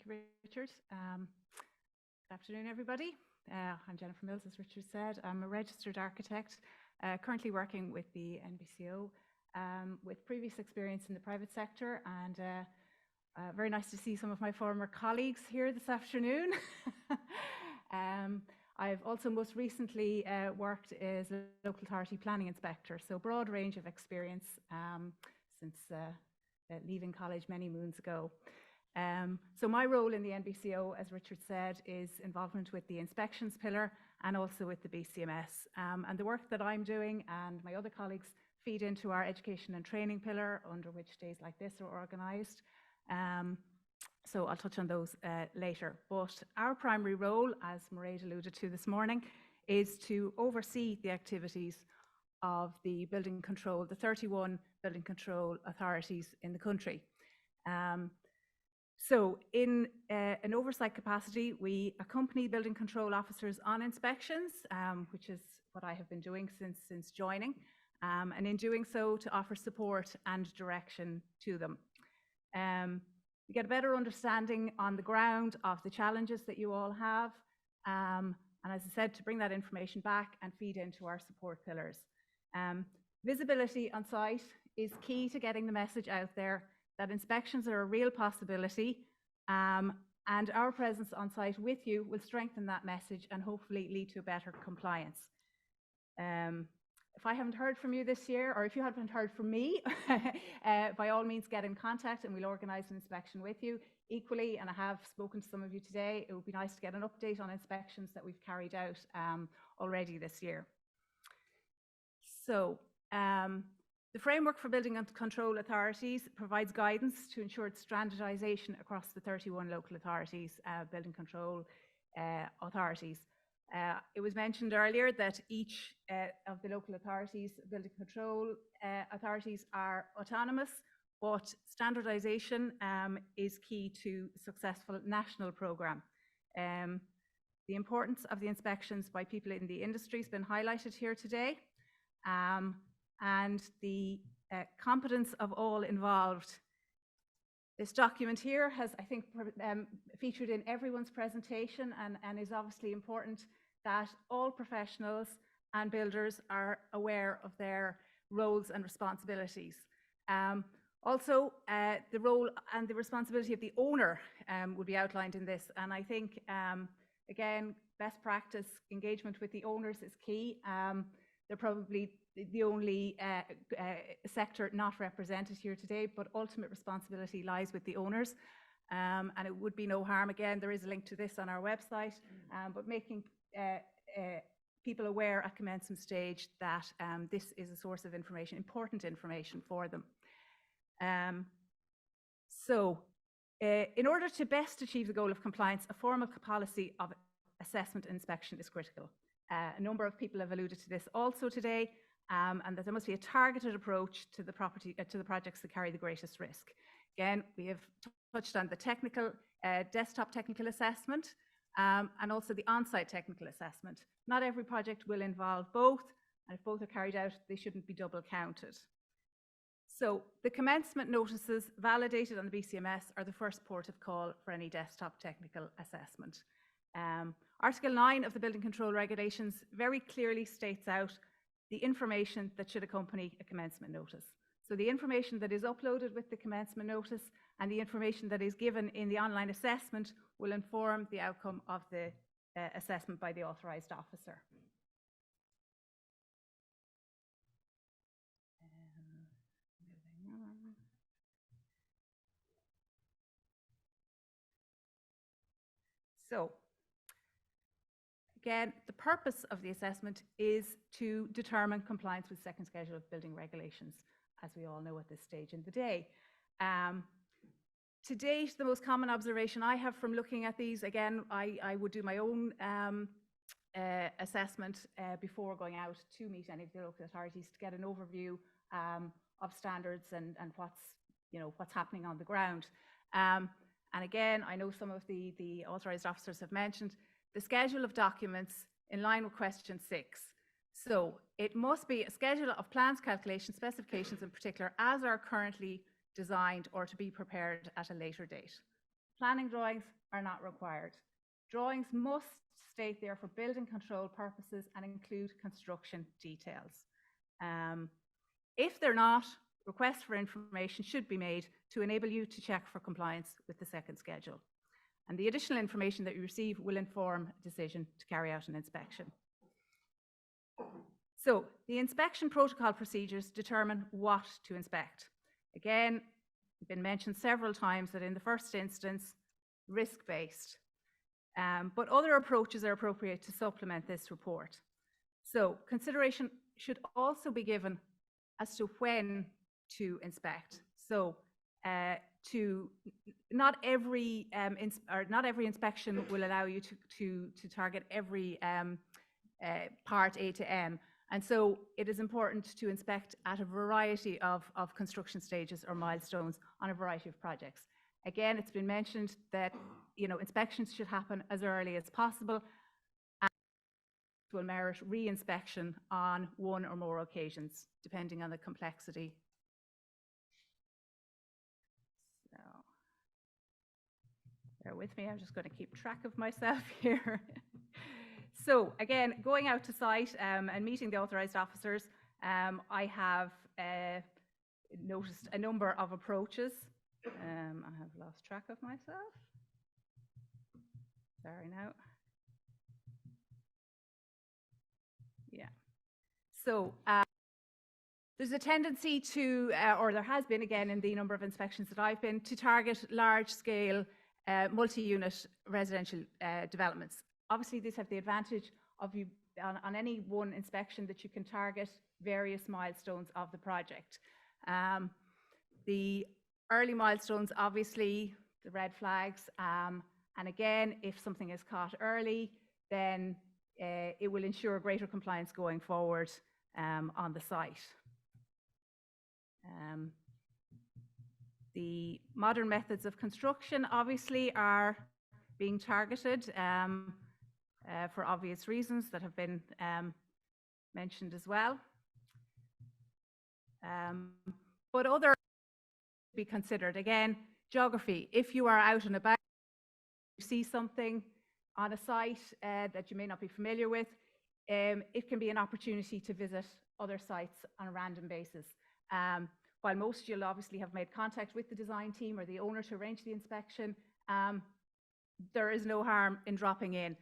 Richard. Good afternoon, everybody. I'm Jennifer Mills, as Richard said. I'm a registered architect, currently working with the NBCO, with previous experience in the private sector, and very nice to see some of my former colleagues here this afternoon. I've also most recently worked as a local authority planning inspector, so broad range of experience since leaving college many moons ago. So my role in the NBCO, as Richard said, is involvement with the inspections pillar and also with the BCMS. And the work that I'm doing and my other colleagues feed into our education and training pillar, under which days like this are organised. So I'll touch on those later. But our primary role, as Mairead alluded to this morning, is to oversee the activities of the building control, the 31 building control authorities in the country. So in an oversight capacity, we accompany building control officers on inspections, which is what I have been doing since joining, and in doing so to offer support and direction to them. We get a better understanding on the ground of the challenges that you all have, and as I said, to bring that information back and feed into our support pillars. Visibility on site is key to getting the message out there that inspections are a real possibility, and our presence on site with you will strengthen that message and hopefully lead to better compliance. If I haven't heard from you this year, or if you haven't heard from me, by all means get in contact and we'll organise an inspection with you. Equally, and I have spoken to some of you today, it would be nice to get an update on inspections that we've carried out already this year. So, the framework for building and control authorities provides guidance to ensure standardisation across the 31 local authorities, building control authorities. It was mentioned earlier that each of the local authorities, building control authorities, are autonomous, but standardisation is key to a successful national programme. The importance of the inspections by people in the industry has been highlighted here today. And the competence of all involved. This document here has, I think, featured in everyone's presentation and is obviously important that all professionals and builders are aware of their roles and responsibilities. Also, the role and the responsibility of the owner would be outlined in this. And I think, again, best practice engagement with the owners is key. They're probably the only sector not represented here today, but ultimate responsibility lies with the owners. And it would be no harm, again, there is a link to this on our website, but making people aware at commencement stage that this is a source of information, important information for them. In order to best achieve the goal of compliance, a formal policy of assessment and inspection is critical. A number of people have alluded to this also today, and that there must be a targeted approach to the projects that carry the greatest risk. Again, we have touched on the technical, desktop technical assessment, and also the on-site technical assessment. Not every project will involve both, and if both are carried out, they shouldn't be double counted. So the commencement notices validated on the BCMS are the first port of call for any desktop technical assessment. Article 9 of the Building Control Regulations very clearly states out the information that should accompany a commencement notice. So the information that is uploaded with the commencement notice and the information that is given in the online assessment will inform the outcome of the assessment by the authorised officer. So, again, the purpose of the assessment is to determine compliance with second schedule of building regulations, as we all know at this stage in the day. To date, the most common observation I have from looking at these, again, I would do my own assessment before going out to meet any of the local authorities to get an overview of standards and what's happening on the ground. And again, I know some of the authorised officers have mentioned the schedule of documents in line with question 6. So it must be a schedule of plans, calculations, specifications in particular as are currently designed or to be prepared at a later date. Planning drawings are not required. Drawings must state there for building control purposes and include construction details. If they're not, requests for information should be made to enable you to check for compliance with the second schedule. And the additional information that you receive will inform a decision to carry out an inspection. So the inspection protocol procedures determine what to inspect. Again, it's been mentioned several times that in the first instance, risk-based. But other approaches are appropriate to supplement this report. So consideration should also be given as to when to inspect. So not every inspection will allow you to target every part A to M. And so it is important to inspect at a variety of construction stages or milestones on a variety of projects. Again, it's been mentioned that inspections should happen as early as possible and will merit re-inspection on one or more occasions, depending on the complexity. So, bear with me, I'm just going to keep track of myself here. So again, going out to site and meeting the authorised officers, I have noticed a number of approaches. I have lost track of myself. Sorry now. Yeah. So there's a tendency to, or there has been again in the number of inspections that I've been, to target large-scale multi-unit residential developments. Obviously, these have the advantage of you on any one inspection that you can target various milestones of the project. The early milestones, obviously, the red flags, and again, if something is caught early, then it will ensure greater compliance going forward on the site. The modern methods of construction, obviously, are being targeted for obvious reasons that have been mentioned as well. But other be considered. Again, geography. If you are out and about, you see something on a site that you may not be familiar with, it can be an opportunity to visit other sites on a random basis. While most you'll obviously have made contact with the design team or the owner to arrange the inspection, there is no harm in dropping in.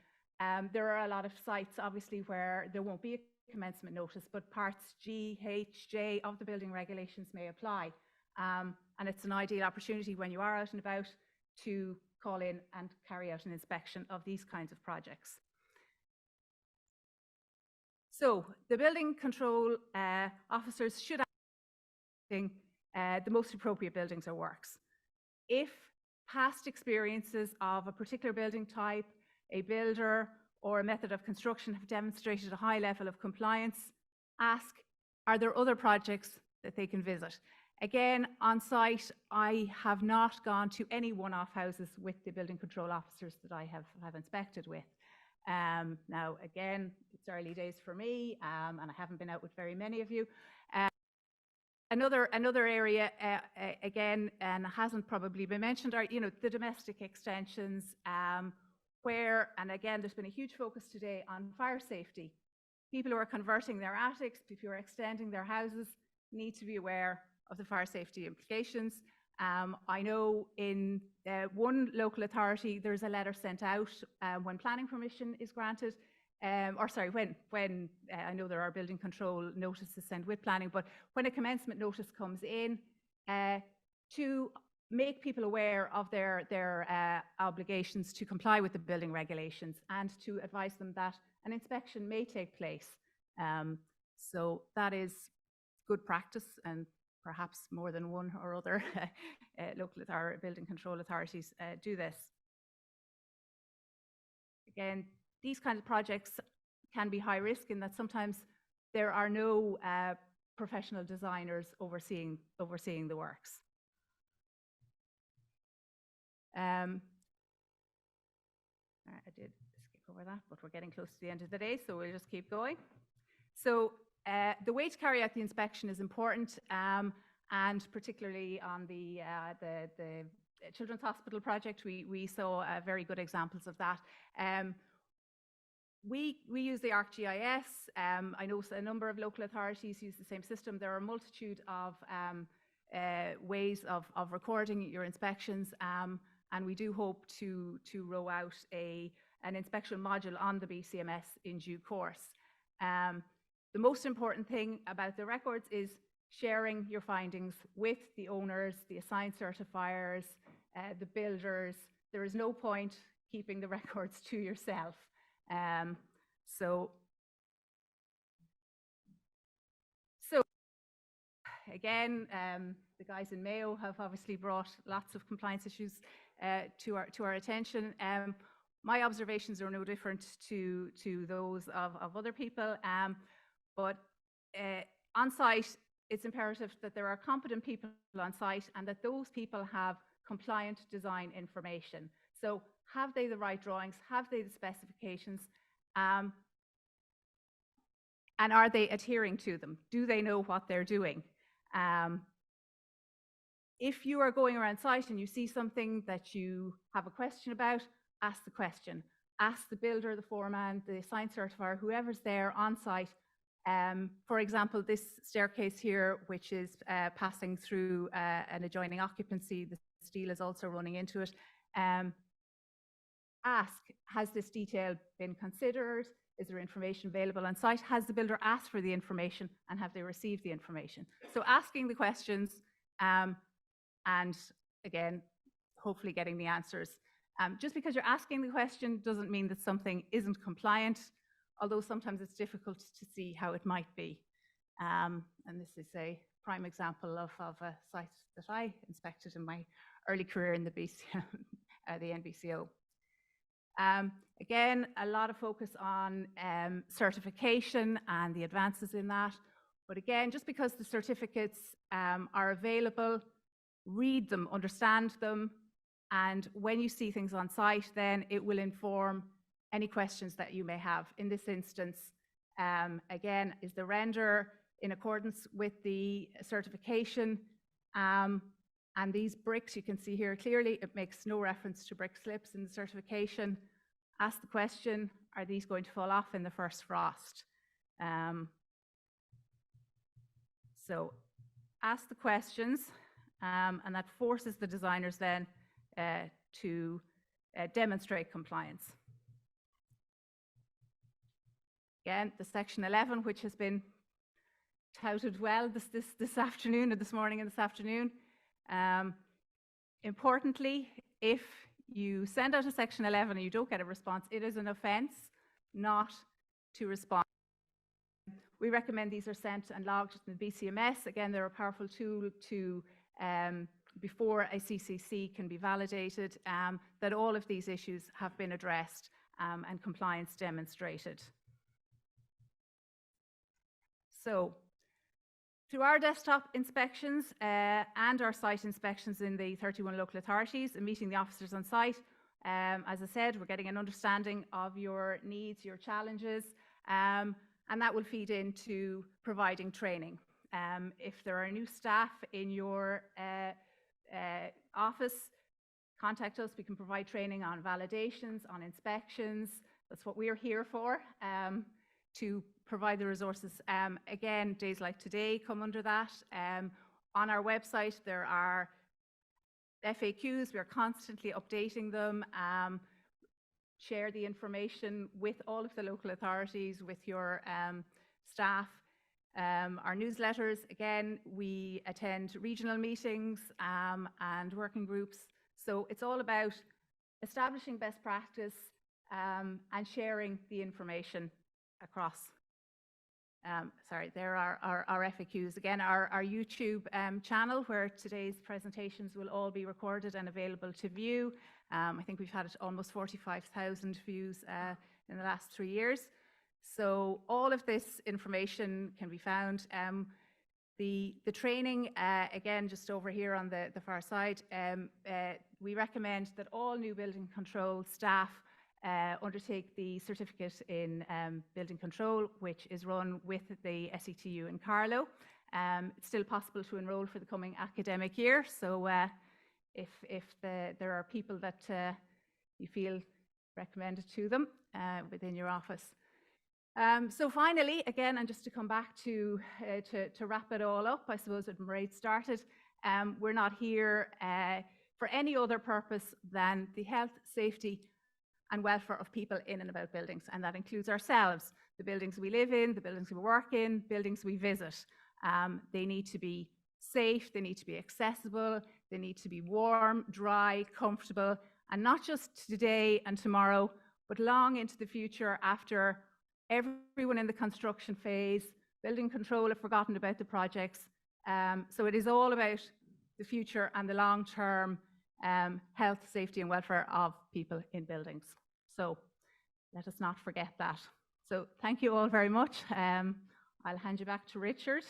There are a lot of sites, obviously, where there won't be a commencement notice, but parts G, H, J of the building regulations may apply. And it's an ideal opportunity when you are out and about to call in and carry out an inspection of these kinds of projects. So the building control officers should the most appropriate buildings or works. If past experiences of a particular building type, a builder, or a method of construction have demonstrated a high level of compliance, ask, are there other projects that they can visit? Again, on site, I have not gone to any one-off houses with the building control officers that I have inspected with. Now, again, it's early days for me, and I haven't been out with very many of you. Another area, again, and hasn't probably been mentioned, are the domestic extensions, where, and again, there's been a huge focus today on fire safety. People who are converting their attics, people who are extending their houses, need to be aware of the fire safety implications. I know in one local authority, there's a letter sent out when planning permission is granted, or sorry, when I know there are building control notices sent with planning, but when a commencement notice comes in, to make people aware of their obligations to comply with the building regulations and to advise them that an inspection may take place. So that is good practice, and perhaps more than one or other local building control authorities do this. Again, these kinds of projects can be high risk in that sometimes there are no professional designers overseeing the works. I did skip over that, but we're getting close to the end of the day, so we'll just keep going. So the way to carry out the inspection is important, and particularly on the Children's Hospital project, we saw very good examples of that. We use the ArcGIS. I know a number of local authorities use the same system. There are a multitude of ways of recording your inspections, and we do hope to roll out an inspection module on the BCMS in due course. The most important thing about the records is sharing your findings with the owners, the assigned certifiers, the builders. There is no point keeping the records to yourself. So again, the guys in Mayo have obviously brought lots of compliance issues to our attention. My observations are no different to those of other people, but on site, it's imperative that there are competent people on site and that those people have compliant design information. So have they the right drawings? Have they the specifications? And are they adhering to them? Do they know what they're doing? If you are going around site and you see something that you have a question about, ask the question. Ask the builder, the foreman, the assigned certifier, whoever's there on site. For example, this staircase here, which is passing through an adjoining occupancy, the steel is also running into it. Ask, has this detail been considered? Is there information available on site? Has the builder asked for the information and have they received the information? So asking the questions and again, hopefully getting the answers. Just because you're asking the question doesn't mean that something isn't compliant, although sometimes it's difficult to see how it might be. And this is a prime example of a site that I inspected in my early career in the NBCO. Again, a lot of focus on certification and the advances in that. But again, just because the certificates are available, read them, understand them, and when you see things on site, then it will inform any questions that you may have. In this instance, again, is the render in accordance with the certification? And these bricks, you can see here clearly, it makes no reference to brick slips in the certification. Ask the question, are these going to fall off in the first frost? So ask the questions, and that forces the designers then to demonstrate compliance. Again, the section 11, which has been touted well this afternoon, or this morning and this afternoon. Importantly, if you send out a section 11 and you don't get a response, it is an offence not to respond. We recommend these are sent and logged in the BCMS. Again, they're a powerful tool to, before a CCC can be validated, that all of these issues have been addressed and compliance demonstrated. So, through our desktop inspections and our site inspections in the 31 local authorities and meeting the officers on site, as I said, we're getting an understanding of your needs, your challenges, and that will feed into providing training. If there are new staff in your office, contact us. We can provide training on validations, on inspections. That's what we're here for, to provide the resources. Again, days like today come under that. On our website, there are FAQs. We're constantly updating them. Share the information with all of the local authorities, with your staff. Our newsletters, again, we attend regional meetings and working groups. So it's all about establishing best practice and sharing the information across. Sorry, there are our FAQs. Again, our YouTube channel, where today's presentations will all be recorded and available to view. I think we've had almost 45,000 views in the last 3 years. So all of this information can be found. The training, again, just over here on the far side, we recommend that all new building control staff undertake the certificate in building control, which is run with the SETU in Carlow. It's still possible to enrol for the coming academic year, so if there are people that you feel recommended to them within your office. So finally, again, and just to come back to wrap it all up, I suppose when Mairead started, we're not here for any other purpose than the health, safety and welfare of people in and about buildings, and that includes ourselves, the buildings we live in, the buildings we work in, buildings we visit. They need to be safe, they need to be accessible, they need to be warm, dry, comfortable, and not just today and tomorrow, but long into the future after everyone in the construction phase, building control have forgotten about the projects. So it is all about the future and the long-term health, safety and welfare of people in buildings. So let us not forget that. So thank you all very much. I'll hand you back to Richard